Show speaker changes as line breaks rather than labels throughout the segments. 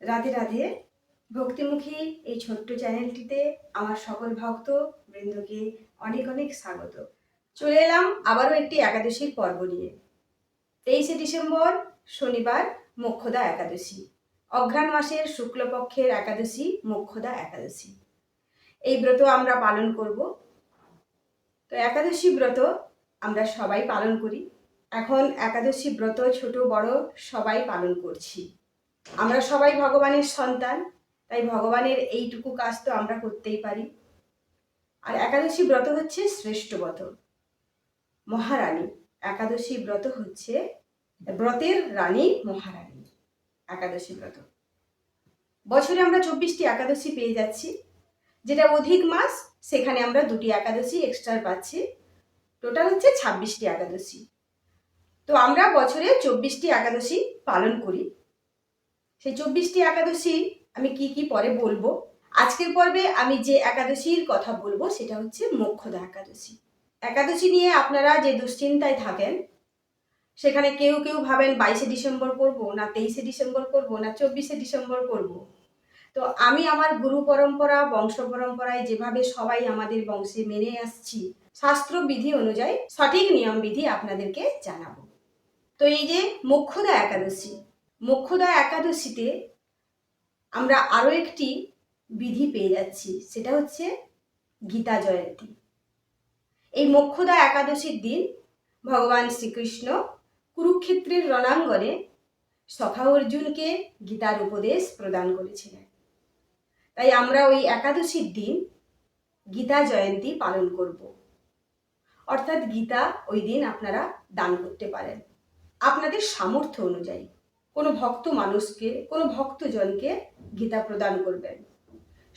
রাধে রাধে। ভক্তিমুখী এই ছোট্ট চ্যানেলটিতে আমার সকল ভক্ত বৃন্দকে অনেক অনেক স্বাগত। চলে এলাম আবারও একটি একাদশীর পর্ব নিয়ে। 23শে ডিসেম্বর শনিবার মোক্ষদা একাদশী, অঘ্রাণ মাসের শুক্লপক্ষের একাদশী মোক্ষদা একাদশী। এই ব্রত আমরা পালন করব। তো একাদশী ব্রত আমরা সবাই পালন করি। এখন একাদশী ব্রত ছোট বড় সবাই পালন করছি। আমরা সবাই ভগবানের সন্তান, তাই ভগবানের এইটুকু কাজ তো আমরা করতেই পারি। আর একাদশী ব্রত হচ্ছে শ্রেষ্ঠ ব্রত, মহারানী। একাদশী ব্রত হচ্ছে ব্রতের রানী, মহারানী একাদশী ব্রত। বছরে আমরা 24টি একাদশী পেয়ে যাচ্ছি, যেটা অধিক মাস সেখানে আমরা 2টি একাদশী এক্সট্রা পাচ্ছি, টোটাল হচ্ছে 26টি একাদশী। তো আমরা বছরে 24টি একাদশী পালন করি। সেই 24টি একাদশী আমি কি কি পরে বলবো। আজকের পর্বে আমি যে একাদশীর কথা বলবো সেটা হচ্ছে মোক্ষদা একাদশী। একাদশী নিয়ে আপনারা যে দুশ্চিন্তায় থাকেন, সেখানে কেউ কেউ ভাবেন 22শে ডিসেম্বর করব, না 23শে ডিসেম্বর করব, না 24শে ডিসেম্বর করব। তো আমি আমার গুরু পরম্পরা, বংশ পরম্পরায় যেভাবে সবাই আমাদের বংশে মেনে আসছি, শাস্ত্র বিধি অনুযায়ী সঠিক নিয়ম বিধি আপনাদেরকে জানাবো। তো এই যে মোক্ষদা একাদশী, মোক্ষদা একাদশীতে আমরা আরও একটি বিধি পেয়ে যাচ্ছি, সেটা হচ্ছে গীতা জয়ন্তী। এই মোক্ষদা একাদশীর দিন ভগবান শ্রীকৃষ্ণ কুরুক্ষেত্রের রণাঙ্গনে সখা অর্জুনকে গীতার উপদেশ প্রদান করেছিলেন। তাই আমরা ওই একাদশীর দিন গীতা জয়ন্তী পালন করব। অর্থাৎ গীতা ওই দিন আপনারা দান করতে পারেন আপনাদের সামর্থ্য অনুযায়ী। কোনো ভক্ত মানুষকে, কোনো ভক্তজনকে গীতা প্রদান করবেন।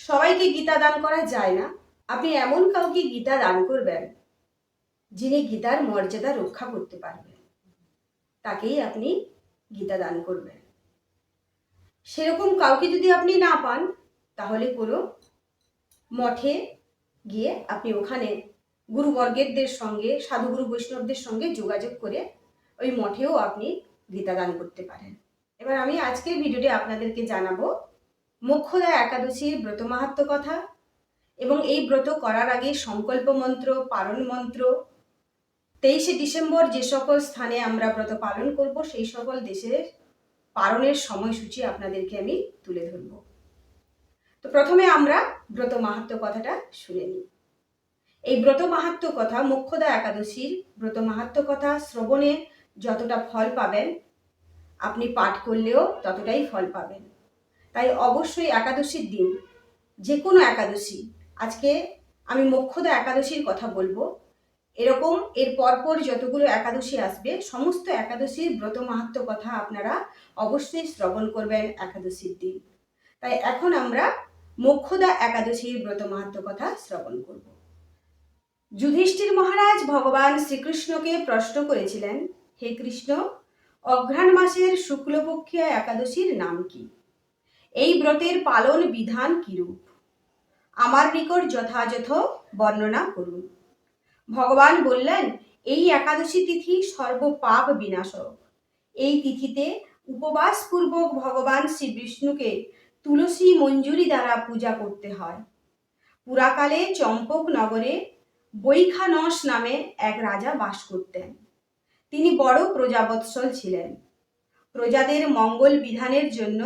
সবাইকে গীতা দান করা যায় না। আপনি এমন কাউকে গীতা দান করবেন যিনি গীতার মর্যাদা রক্ষা করতে পারবেন, তাকেই আপনি গীতা দান করবেন। সেরকম কাউকে যদি আপনি না পান, তাহলে কোনো মঠে গিয়ে আপনি ওখানে গুরুবর্গেরদের সঙ্গে, সাধুগুরু বৈষ্ণবদের সঙ্গে যোগাযোগ করে ওই মঠেও আপনি গীতা দান করতে পারেন। এবার আমি আজকের ভিডিওতে আপনাদেরকে জানাবো মোক্ষদা একাদশীর ব্রত মাহাত্ম্য কথা, এবং এই ব্রত করার আগে সংকল্প মন্ত্র, পারণ মন্ত্র, 23শে ডিসেম্বর যে সকল স্থানে আমরা ব্রত পালন করব সেই সকল দেশের পালনের সময়সূচি আপনাদেরকে আমি তুলে ধরব। তো প্রথমে আমরা ব্রত মাহাত্ম্য কথাটা শুনে নিই। এই ব্রত মাহাত্ম্য কথা, মোক্ষদা একাদশীর ব্রত মাহাত্ম্য কথা শ্রবণে যতটা ফল পাবেন, আপনি পাঠ করলেও ততটাই ফল পাবেন। তাই অবশ্যই একাদশীর দিন, যে কোনো একাদশী, আজকে আমি মোক্ষদা একাদশীর কথা বলবো, এরকম এর পরপর যতগুলো একাদশী আসবে সমস্ত একাদশীর ব্রত মাহাত্ম্য কথা আপনারা অবশ্যই শ্রবণ করবেন একাদশীর দিন। তাই এখন আমরা মোক্ষদা একাদশীর ব্রত মাহাত্ম্য কথা শ্রবণ করব। যুধিষ্ঠির মহারাজ ভগবান শ্রীকৃষ্ণকে প্রশ্ন করেছিলেন, হে কৃষ্ণ, অঘ্রাণ মাসের শুক্লপক্ষীয় একাদশীর নাম কি? এই ব্রতের পালন বিধান কিরূপ? আমার নিকট যথাযথ বর্ণনা করুন। ভগবান বললেন, এই একাদশী তিথি সর্বপাপ বিনাশক। এই তিথিতে উপবাস পূর্বক ভগবান শ্রী বিষ্ণুকে তুলসী মঞ্জুরি দ্বারা পূজা করতে হয়। পুরাকালে চম্পক নগরে বৈখানস নামে এক রাজা বাস করতেন। তিনি বড় প্রজাবৎসল ছিলেন। প্রজাদের মঙ্গল বিধানের জন্য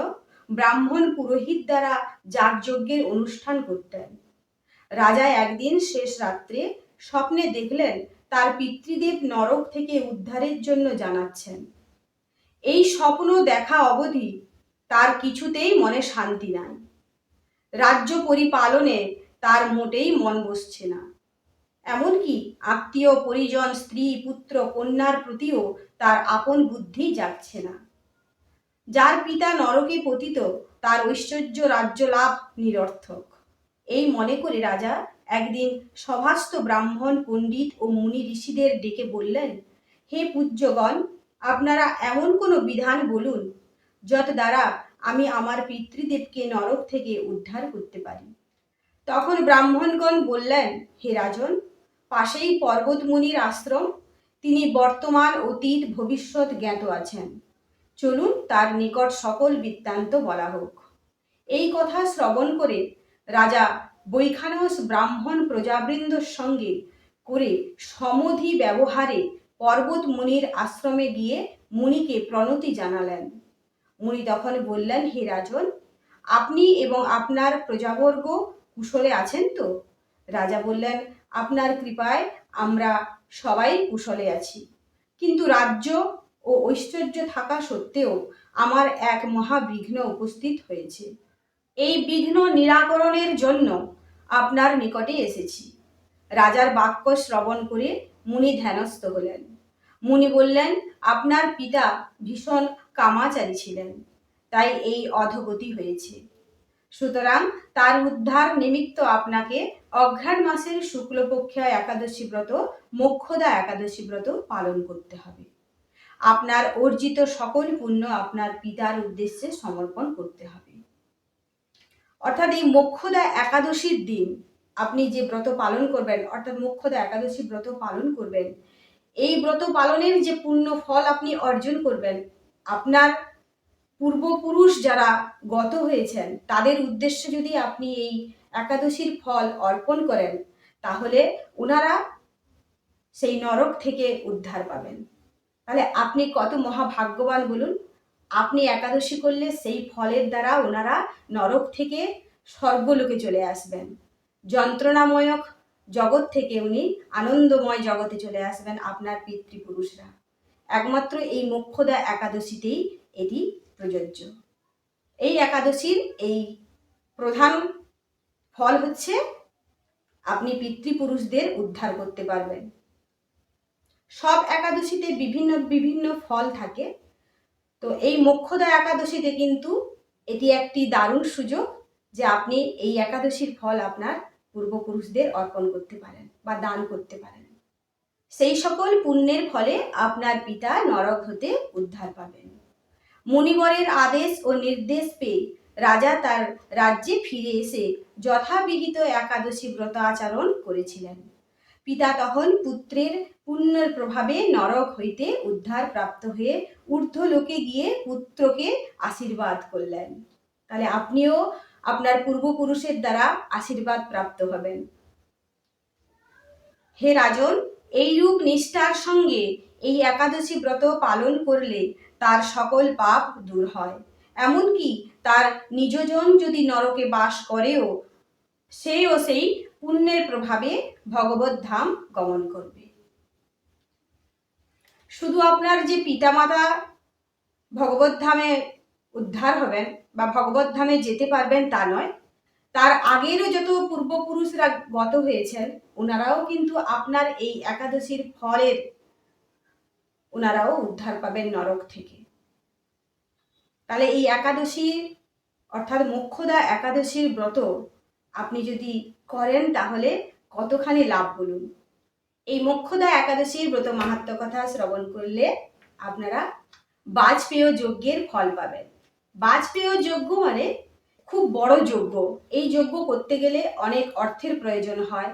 ব্রাহ্মণ পুরোহিত দ্বারা যাগযজ্ঞের অনুষ্ঠান করতেন। রাজা একদিন শেষ রাত্রে স্বপ্নে দেখলেন তার পিতৃদেব নরক থেকে উদ্ধারের জন্য জানাচ্ছেন। এই স্বপ্ন দেখা অবধি তার কিছুতেই মনে শান্তি নাই। রাজ্য পরিপালনে তার মোটেই মন বসছে না। এমনকি আত্মীয় পরিজন, স্ত্রী, পুত্র, কন্যার প্রতিও তার আপন বুদ্ধি যাচ্ছে না। যার পিতা নরকে পতিত, তার ঐশ্বর্য রাজ্য লাভ নিরর্থক। এই মনে করে রাজা একদিন সভাস্থ ব্রাহ্মণ, পণ্ডিত ও মুনি ঋষিদের ডেকে বললেন, হে পূজ্যগণ, আপনারা এমন কোনো বিধান বলুন যত দ্বারা আমি আমার পিতৃদেবকে নরক থেকে উদ্ধার করতে পারি। তখন ব্রাহ্মণগণ বললেন, হে রাজন, পাশেই পর্বতমুনির আশ্রম। তিনি বর্তমান, অতীত, ভবিষ্যৎ জ্ঞাত আছেন। চলুন তার নিকট সকল বৃত্তান্ত বলা হোক। এই কথা শ্রবণ করে রাজা বৈখানস ব্রাহ্মণ প্রজাবৃন্দর সঙ্গে করে সমধি ব্যবহারে পর্বত মুনির আশ্রমে গিয়ে মুনিকে প্রণতি জানালেন। মুনি তখন বললেন, হে রাজন, আপনি এবং আপনার প্রজাবর্গ কুশলে আছেন তো? রাজা বললেন, আপনার কৃপায় আমরা সবাই কুশলে আছি, কিন্তু রাজ্য ও ঐশ্বর্য থাকা সত্ত্বেও আমার এক মহাবিঘ্ন উপস্থিত হয়েছে। এই বিঘ্ন নিরাকরণের জন্য আপনার নিকটে এসেছি। রাজার বাক্য শ্রবণ করে মুনি ধ্যানস্থ হলেন। মুনি বললেন, আপনার পিতা ভীষণ কামাচারী ছিলেন, তাই এই অধগতি হয়েছে। সুতরাং তার উদ্ধার নিমিত্ত আপনাকে অঘ্রাণ মাসের শুক্লপক্ষা একাদশী ব্রত, মোক্ষদা একাদশী ব্রত পালন করতে হবে। আপনার অর্জিত সকল পুণ্য আপনার পিতার উদ্দেশ্যে সমর্পণ করতে হবে। অর্থাৎ এই মোক্ষদা একাদশীর দিন আপনি যে ব্রত পালন করবেন, অর্থাৎ মোক্ষদা একাদশী ব্রত পালন করবেন, এই ব্রত পালনের যে পুণ্য ফল আপনি অর্জন করবেন, আপনার পূর্বপুরুষ যারা গত হয়েছেন তাদের উদ্দেশ্যে যদি আপনি এই একাদশীর ফল অর্পণ করেন, তাহলে ওনারা সেই নরক থেকে উদ্ধার পাবেন। তাহলে আপনি কত মহাভাগ্যবান বলুন। আপনি একাদশী করলে সেই ফলের দ্বারা ওনারা নরক থেকে স্বর্গলোকে চলে আসবেন, যন্ত্রণাময় জগৎ থেকে উনি আনন্দময় জগতে চলে আসবেন আপনার পিতৃপুরুষরা। একমাত্র এই মোক্ষদা একাদশীতেই এটি প্রযোজ্য। এই একাদশীর এই প্রধান ফল হচ্ছে আপনি পিতৃপুরুষদের উদ্ধার করতে পারবেন। সব একাদশীতে বিভিন্ন বিভিন্ন ফল থাকে, তো এই মোক্ষদা একাদশীতে কিন্তু এটি একটি দারুণ সুযোগ যে আপনি এই একাদশীর ফল আপনার পূর্বপুরুষদের অর্পণ করতে পারেন বা দান করতে পারেন। সেই সকল পুণ্যের ফলে আপনার পিতা নরক হতে উদ্ধার পাবেন। মুনিবরের আদেশ ও নির্দেশ পেয়ে রাজা তার রাজ্যে ফিরে এসে যথাবিহিত একাদশী ব্রত আচরণ করেছিলেন। পিতা তখন পুত্রের পুণ্যের প্রভাবে নরক হইতে উদ্ধার প্রাপ্ত হয়ে ঊর্ধ্বলোকে গিয়ে পুত্রকে আশীর্বাদ করলেন। তাহলে আপনিও আপনার পূর্বপুরুষের দ্বারা আশীর্বাদ প্রাপ্ত হবেন। হে রাজন, এইরূপ নিষ্ঠার সঙ্গে এই একাদশী ব্রত পালন করলে তার সকল পাপ দূর হয়। এমনকি তার নিজজন যদি নরকে বাস করেও সেও সেই পুণ্যের প্রভাবে ভগবত ধাম গমন করবে। শুধু আপনার যে পিতামাতা ভগবত ধামে উদ্ধার হবেন বা ভগবত ধামে যেতে পারবেন তা নয়, তার আগেরও যত পূর্বপুরুষরা গত হয়েছেন ওনারাও কিন্তু আপনার এই একাদশীর ফলের ওনারাও উদ্ধার পাবেন নরক থেকে। তাহলে এই একাদশী অর্থাৎ মোক্ষদা একাদশীর ব্রত আপনি যদি করেন তাহলে কতখানি লাভ বলুন। এই মোক্ষদা একাদশীর ব্রত মাহাত্ম্য কথা শ্রবণ করলে আপনারা বাজপেয় যজ্ঞের ফল পাবেন। বাজপেয় যজ্ঞ মানে খুব বড় যজ্ঞ। এই যজ্ঞ করতে গেলে অনেক অর্থের প্রয়োজন হয়,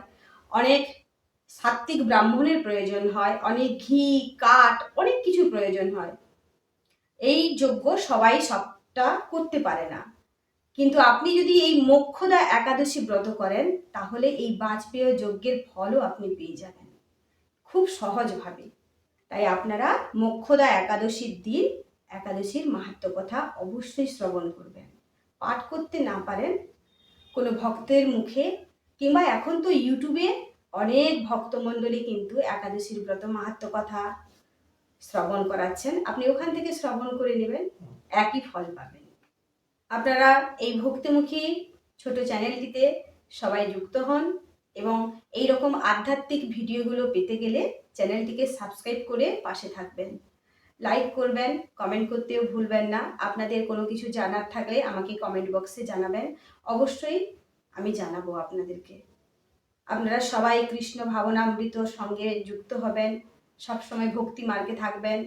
অনেক সাত্ত্বিক ব্রাহ্মণের প্রয়োজন হয়, অনেক ঘি কাঠ অনেক কিছু প্রয়োজন হয়। এই যজ্ঞ সবাই সবটা করতে পারে না, কিন্তু আপনি যদি এই মোক্ষদা একাদশী ব্রত করেন তাহলে এই বাজপেয় যজ্ঞের ফলও আপনি পেয়ে যাবেন খুব সহজভাবে। তাই আপনারা মোক্ষদা একাদশীর দিন একাদশীর মাহাত্ম্য কথা অবশ্যই শ্রবণ করবেন। পাঠ করতে না পারেন কোনো ভক্তের মুখে কিংবা এখন তো ইউটিউবে অনেক ভক্তমণ্ডলী কিন্তু একাদশীর ব্রত মাহাত্ম্য কথা শ্রবণ করাচ্ছেন, আপনি ওখান থেকে শ্রবণ করে নেবেন, একই ফল পাবেন। আপনারা এই ভক্তিমুখী ছোট চ্যানেলটিতে সবাই যুক্ত হন এবং এই রকম আধ্যাত্মিক ভিডিওগুলো পেতে গেলে চ্যানেলটিকে সাবস্ক্রাইব করে পাশে থাকবেন, লাইক করবেন, কমেন্ট করতেও ভুলবেন না। আপনাদের কোনো কিছু জানার থাকলে আমাকে কমেন্ট বক্সে জানাবেন, অবশ্যই আমি জানাবো আপনাদেরকে। আপনারা সবাই কৃষ্ণ ভাবনামৃত সঙ্গে যুক্ত হবেন, সবসময় ভক্তি মার্গে থাকবেন,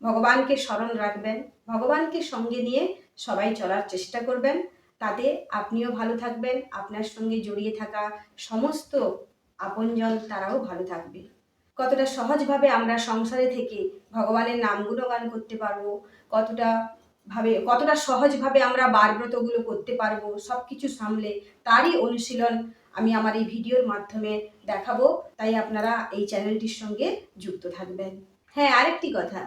ভগবানকে স্মরণ রাখবেন, ভগবানকে সঙ্গে নিয়ে সবাই চলার চেষ্টা করবেন। তাতে আপনিও ভালো থাকবেন, আপনার সঙ্গে জড়িয়ে থাকা সমস্ত আপনজন তারাও ভালো থাকবে। কতটা সহজভাবে আমরা সংসারে থেকে ভগবানের নাম গুণগান করতে পারবো, কতটা ভাবে কতটা সহজভাবে আমরা বার ব্রতগুলো করতে পারবো, সব কিছু সামলে তারই অনুশীলন আমি আমার এই ভিডিওর মাধ্যমে দেখাবো। তাই আপনারা এই চ্যানেলটির সঙ্গে যুক্ত থাকবেন। হ্যাঁ, আরেকটি কথা,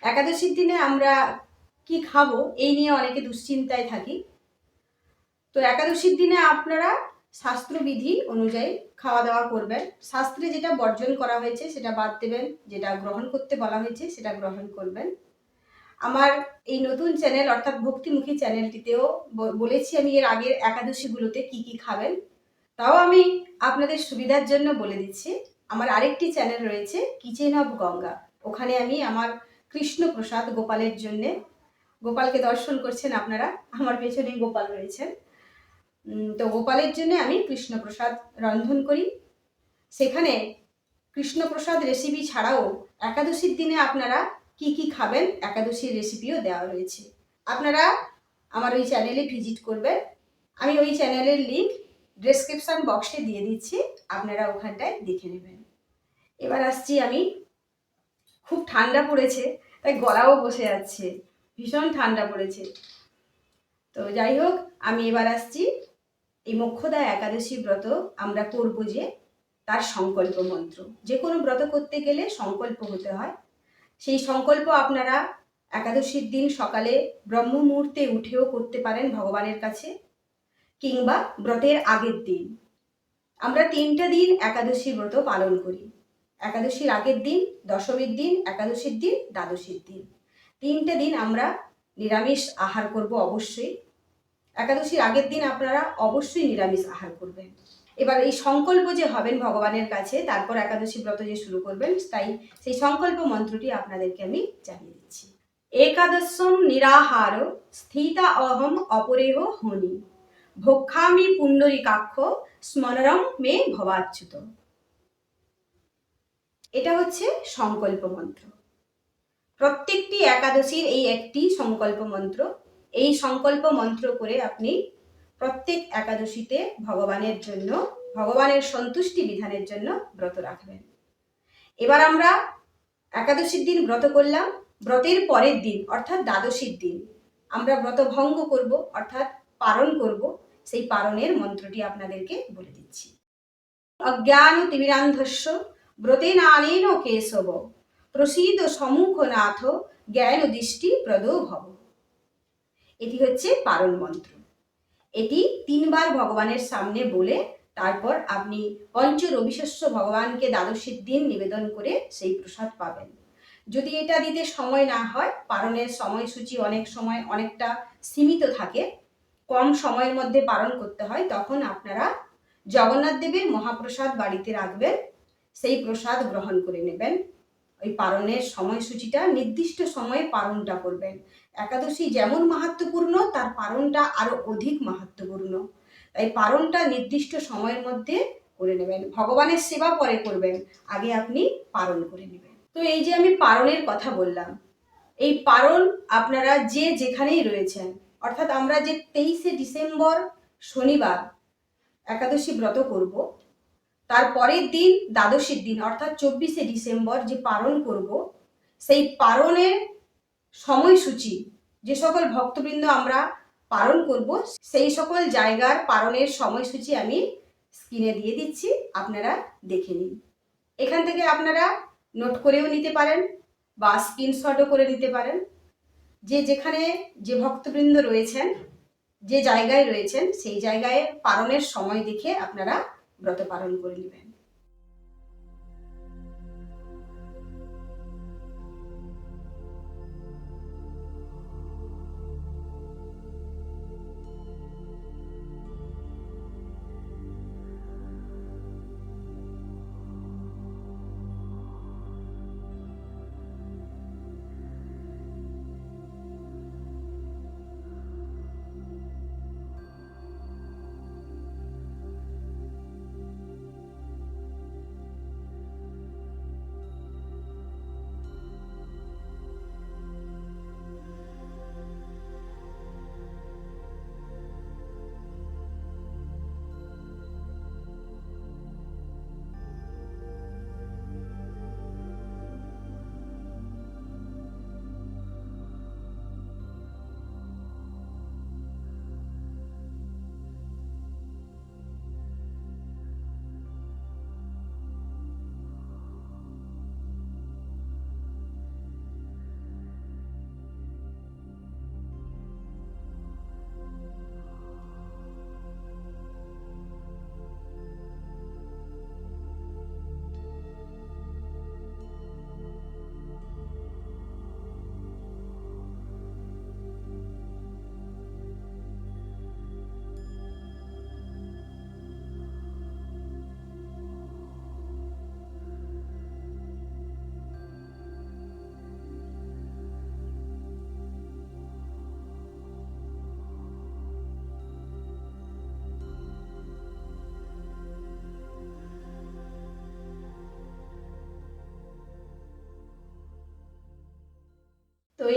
একাদশীর দিনে আমরা কি খাবো এই নিয়ে অনেকে দুশ্চিন্তায় থাকি। তো একাদশীর দিনে আপনারা শাস্ত্রবিধি অনুযায়ী খাওয়া দাওয়া করবেন। শাস্ত্রে যেটা বর্জন করা হয়েছে সেটা বাদ দেবেন, যেটা গ্রহণ করতে বলা হয়েছে সেটা গ্রহণ করবেন। আমার এই নতুন চ্যানেল অর্থাৎ ভক্তিমুখী চ্যানেলটিতেও বলেছি আমি এর আগের একাদশীগুলোতে কি কি খাবেন, তাও আমি আপনাদের সুবিধার জন্য বলে দিচ্ছি। আমার আরেকটি চ্যানেল রয়েছে কিচেন অফ গঙ্গা, ওখানে আমি আমার কৃষ্ণপ্রসাদ গোপালের জন্যে, গোপালকে দর্শন করছেন আপনারা, আমার পেছনেই গোপাল রয়েছেন, তো গোপালের জন্য আমি কৃষ্ণপ্রসাদ রন্ধন করি। সেখানে কৃষ্ণপ্রসাদ রেসিপি ছাড়াও একাদশীর দিনে আপনারা কি কি খাবেন একাদশীর রেসিপিও দেওয়া রয়েছে। আপনারা আমার ওই চ্যানেলে ভিজিট করবেন, আমি ওই চ্যানেলের লিঙ্ক ডেসক্রিপশন বক্সে দিয়ে দিচ্ছি, আপনারা ওখানটায় দেখে নেবেন। এবার আসছি আমি, খুব ঠান্ডা পড়েছে তাই গলাও বসে যাচ্ছে, ভীষণ ঠান্ডা পড়েছে। তো যাই হোক, আমি এবার আসছি এই মোক্ষদা একাদশী ব্রত আমরা করব যে তার সংকল্প মন্ত্র। যে কোনো ব্রত করতে গেলে সংকল্প হতে হয়। সেই সংকল্প আপনারা একাদশীর দিন সকালে ব্রহ্ম মুহূর্তে উঠেও করতে পারেন ভগবানের কাছে, কিংবা ব্রতের আগের দিন। আমরা 3টে দিন একাদশী ব্রত পালন করি। একাদশীর আগের দিন, দশমীর দিন, একাদশীর দিন, দ্বাদশীর দিন। 3টে দিন আমরা নিরামিষ আহার করব অবশ্যই। একাদশীর আগের দিন আপনারা অবশ্যই নিরামিষ আহার করবেন। এবার এই সংকল্প যে হবেন ভগবানের কাছে, তারপর একাদশী ব্রত যে শুরু করবেন, তাই সেই সংকল্প মন্ত্রটি আপনাদেরকে আমি জানিয়ে দিচ্ছি। একাদশম নিরাহার স্থিতা অহম অপরেহ হনি ভক্ষামি পুণ্ডরীকাক্ষ স্মরণম মে ভবাচ্যুত। এটা হচ্ছে সংকল্প মন্ত্র। প্রত্যেকটি একাদশীর এই একটি সংকল্প মন্ত্র। এই সংকল্প মন্ত্র করে আপনি প্রত্যেক একাদশীতে ভগবানের জন্য, ভগবানের সন্তুষ্টি বিধানের জন্য ব্রত রাখবেন। এবার আমরা একাদশীর দিন ব্রত করলাম, ব্রতের পরের দিন অর্থাৎ দ্বাদশীর দিন আমরা ব্রত ভঙ্গ করব, অর্থাৎ পারণ করব। সেই পারণের মন্ত্রটি আপনাদেরকে বলে দিচ্ছি। অজ্ঞান তিমিরান্ধস্য ব্রতেনানেন কেশব প্রসীদ সমুখনাথ জ্ঞান দৃষ্টি প্রদো ভব। এটি হচ্ছে পারণ মন্ত্র। এটি 3বার ভগবানের সামনে বলে তারপর আপনি পঞ্চরবিশস্য ভগবানকে দ্বাদশীর দিন নিবেদন করে সেই প্রসাদ পাবেন। যদি এটা দিতে সময় না হয়, পারণের সময়সূচি অনেক সময় অনেকটা সীমিত থাকে, কম সময়ের মধ্যে পারণ করতে হয়, তখন আপনারা জগন্নাথ দেবের মহাপ্রসাদ বাড়িতে রাখবেন, সেই প্রসাদ গ্রহণ করে নেবেন। ওই পারণের সময়সূচিটা নির্দিষ্ট সময়ে পারণটা করবেন। একাদশী যেমন মাহাত্ম্যপূর্ণ, তার পারণটা আরো অধিক মাহাত্ম্যপূর্ণ। তাই পারণটা নির্দিষ্ট সময়ের মধ্যে করে নেবেন। ভগবানের সেবা পরে করবেন, আগে আপনি পারণ করে নেবেন। তো এই যে আমি পারণের কথা বললাম, এই পারণ আপনারা যে যেখানেই রয়েছেন, অর্থাৎ আমরা যে 23শে ডিসেম্বর শনিবার একাদশী ব্রত করব, তার পরের দিন দ্বাদশীর দিন অর্থাৎ 24শে ডিসেম্বর যে পারণ করব, সেই পারণের সময়সূচি, যে সকল ভক্তবৃন্দ আমরা পারণ করব, সেই সকল জায়গার পারণের সময়সূচি আমি স্ক্রিনে দিয়ে দিচ্ছি, আপনারা দেখে নিন। এখান থেকে আপনারা নোট করেও নিতে পারেন বা স্ক্রিনশটও করে নিতে পারেন। যে যেখানে যে ভক্তবৃন্দ রয়েছেন, যে জায়গায় রয়েছেন, সেই জায়গায় পারণের সময় দেখে আপনারা ব্রত পালন করে নেবেন।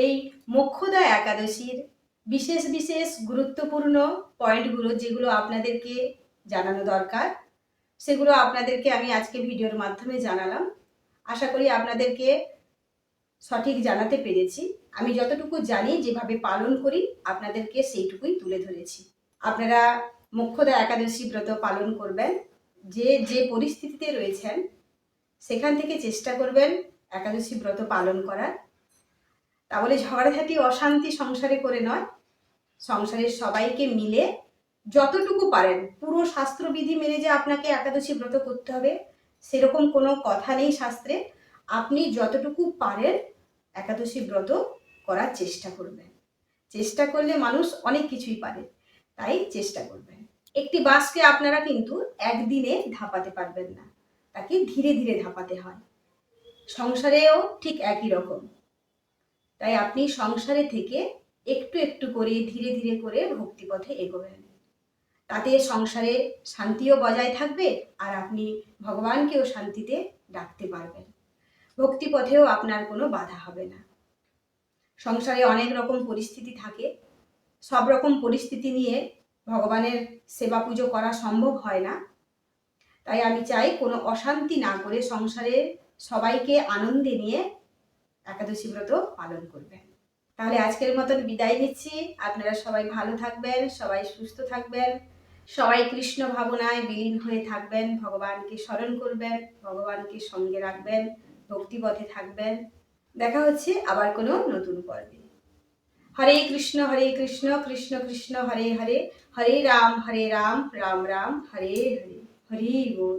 এই মোক্ষদা একাদশীর বিশেষ বিশেষ গুরুত্বপূর্ণ পয়েন্টগুলো যেগুলো আপনাদেরকে জানানো দরকার, সেগুলো আপনাদেরকে আমি আজকে ভিডিওর মাধ্যমে জানালাম। আশা করি আপনাদেরকে সঠিক জানাতে পেরেছি। আমি যতটুকু জানি, যেভাবে পালন করি, আপনাদেরকে সেইটুকুই তুলে ধরেছি। আপনারা মোক্ষদা একাদশী ব্রত পালন করবেন। যে যে পরিস্থিতিতে রয়েছেন সেখান থেকে চেষ্টা করবেন একাদশী ব্রত পালন করার। তাহলে ঝগড়াঝাটি অশান্তি সংসারে করে নয়, সংসারের সবাইকে মিলে যতটুকু পারেন, পুরো শাস্ত্রবিধি মেনে যে আপনাকে একাদশী ব্রত করতে হবে সেরকম কোনো কথা নেই শাস্ত্রে। আপনি যতটুকু পারেন একাদশী ব্রত করার চেষ্টা করবেন। চেষ্টা করলে মানুষ অনেক কিছুই পারে, তাই চেষ্টা করবেন। একটি বাঁশকে আপনারা কিন্তু একদিনে ধাপাতে পারবেন না, তাকে ধীরে ধীরে ধাপাতে হয়। সংসারেও ঠিক একই রকম। তাই আপনি সংসারে থেকে একটু একটু করে ধীরে ধীরে করে ভক্তিপথে এগোবেন। তাতে সংসারে শান্তিও বজায় থাকবে, আর আপনি ভগবানকেও শান্তিতে ডাকতে পারবেন। ভক্তিপথেও আপনার কোনো বাধা হবে না। সংসারে অনেক রকম পরিস্থিতি থাকে, সব রকম পরিস্থিতি নিয়ে ভগবানের সেবা পুজো করা সম্ভব হয় না। তাই আমি চাই কোনো অশান্তি না করে সংসারে সবাইকে আনন্দে নিয়ে একাদশী ব্রত পালন করবেন। তাহলে আজকের মতন বিদায় নিচ্ছি। আপনারা সবাই ভালো থাকবেন, সবাই সুস্থ থাকবেন, সবাই কৃষ্ণ ভাবনায় বিলীন হয়ে থাকবেন, ভগবানকে স্মরণ করবেন, ভগবানকে সঙ্গে রাখবেন, ভক্তিপথে থাকবেন। দেখা হচ্ছে আবার কোনো নতুন পর্বে। হরে কৃষ্ণ কৃষ্ণ কৃষ্ণ হরে হরে, হরে রাম রাম রাম হরে হরে। হরি বল।